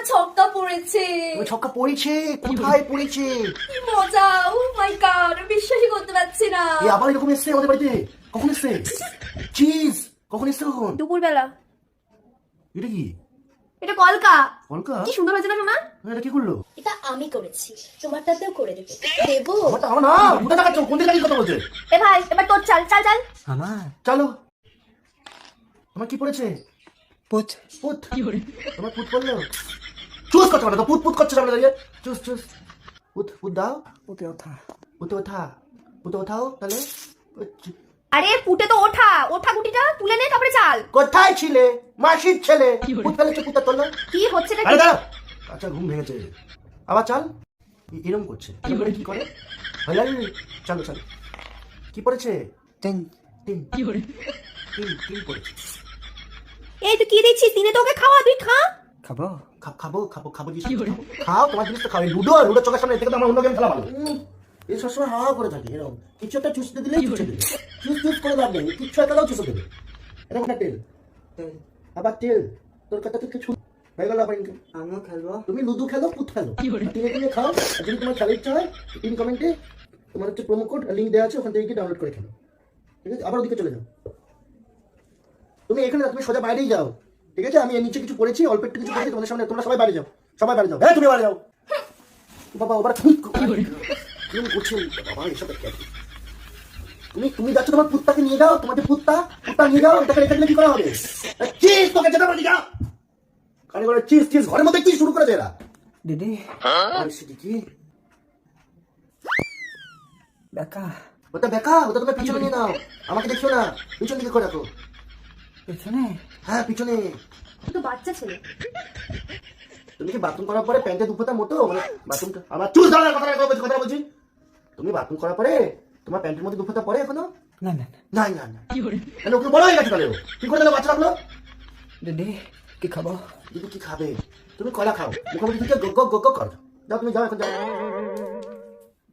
ছক্কা পড়েছে। তোমার ছক্কা পড়েছে? কোথায় পড়েছে? কি মজা! ও মাই গড, বিশ্বাসই করতে পারছি না। এ আবার এরকম এসছে আমাদের বাড়িতে? কখন এসছে? চিজ কখন এসছে? কখন? দুপুরবেলা। এটা কি? এটা কলকা। কলকা? কি সুন্দর হয়েছে না সোনা? এটা কি করলো? এটা আমি করেছি, তোমারটাতেও করে দেবো। দেবো? আমারটা আমার না, কোথায় দেখাচ্ছ? কোন দিকে কথা বলছে? এ ভাই, এবার তোর চাল চাল চাল। আমার চলো। তোমার কি পড়েছে? পুত পুত। তোমার পুত পড়লো? চুজ করছো না তো, পুত পুত করছো সামনে দাঁড়িয়ে। Choose choose. পুত পুত দাও। পুতে ওঠা পুতে ওঠা। পুতে ওঠাও তাহলে। আরে পুটে তো ওঠা, ওঠা গুটিটা তুলে নে তারপরে চাল। কোথায় ছিলে? মাসির ছেলে। পুত ফেলেছে, পুতটা তোলো। কি হচ্ছে না? আরে দাঁড়াও। আচ্ছা ঘুম ভেঙেছে। আবার চাল। এরম করছে। এরম করে কি করে? ভাই চলো চলো। কি পড়েছে? টেন তিন। তিন তিন পড়েছে। এই তুই কি দিচ্ছিস? দিনে তো ওকে খাওয়া, তুই খা। খাবো খাবো খাবো খাবো জিনিস খাও, তোমার জিনিস তো খাও। লুডো লুডো চোখের সামনে থেকে তো আমার অন্য গেম খেলা ভালো। এই সবসময় হাওয়া করে থাকে এরকম। কিছু একটা চুষতে দিলেই চুষে দেবে। চুষ চুষ করে লাভ নেই, কিচ্ছু একটাও চুষে দেবে। এরকম একটা টেল। আবার টেল। তোর কথা তো কিছু হয়ে গেল। আবার আমিও খেলবো। তুমি লুডো খেলো, পুত খেলো, টিনে টিনে খাও। আর যদি তোমার খেলার ইচ্ছা হয়, পিন কমেন্টে তোমার হচ্ছে প্রোমো কোড লিঙ্ক দেওয়া আছে, ওখান থেকে গিয়ে ডাউনলোড করে খেলো। ঠিক আছে? আবার ওদিকে চলে যাও। তুমি এখানে না, তুমি সোজা বাইরেই যাও। ঠিক আছে? আমি এর নিচে কিছু পড়েছি, অল্প একটু কিছু পড়েছি তোমাদের সামনে। তোমরা সবাই বাইরে যাও, সবাই বাইরে যাও। হ্যাঁ তুমি বাইরে যাও। বাবা ওবার তুমি করছো বাবা এসব? তুমি তুমি যাচ্ছ তোমার পুত্তাকে নিয়ে যাও। তোমার যে পুত্তা নিয়ে যাও। এটাকে রেখে দিলে কি করা হবে? চিজ তোকে যেতে পারি যাও। কানে করে চিজ চিজ ঘরের মধ্যে কি শুরু করেছে এরা? দিদি আর সেটি কি? বেকা ওটা বেকা, ওটা তুমি পিছনে নিয়ে নাও। আমাকে দেখিও না, পিছন দিকে করে রাখো। পেছনে হ্যাঁ পিছনে। তো বাচ্চা ছেলে। তুমি কি বাথরুম করার পরে প্যান্টে দুপোতা মতো মানে বাথরুমটা আমার চুল ধরার কথা বলছি। তুমি বাথরুম করার পরে তোমার প্যান্টের মধ্যে দুপোতা পরে এখনো? না না না না না তাহলে ওকে বড় হয়ে গেছে তাহলে। কি করে দিল বাচ্চা রাখলো? দিদি কি খাবো? দিদি কি খাবে? তুমি কলা খাও, মুখোমুখি থেকে গো গো গো গো করো। যাও তুমি যাও, এখন যাও।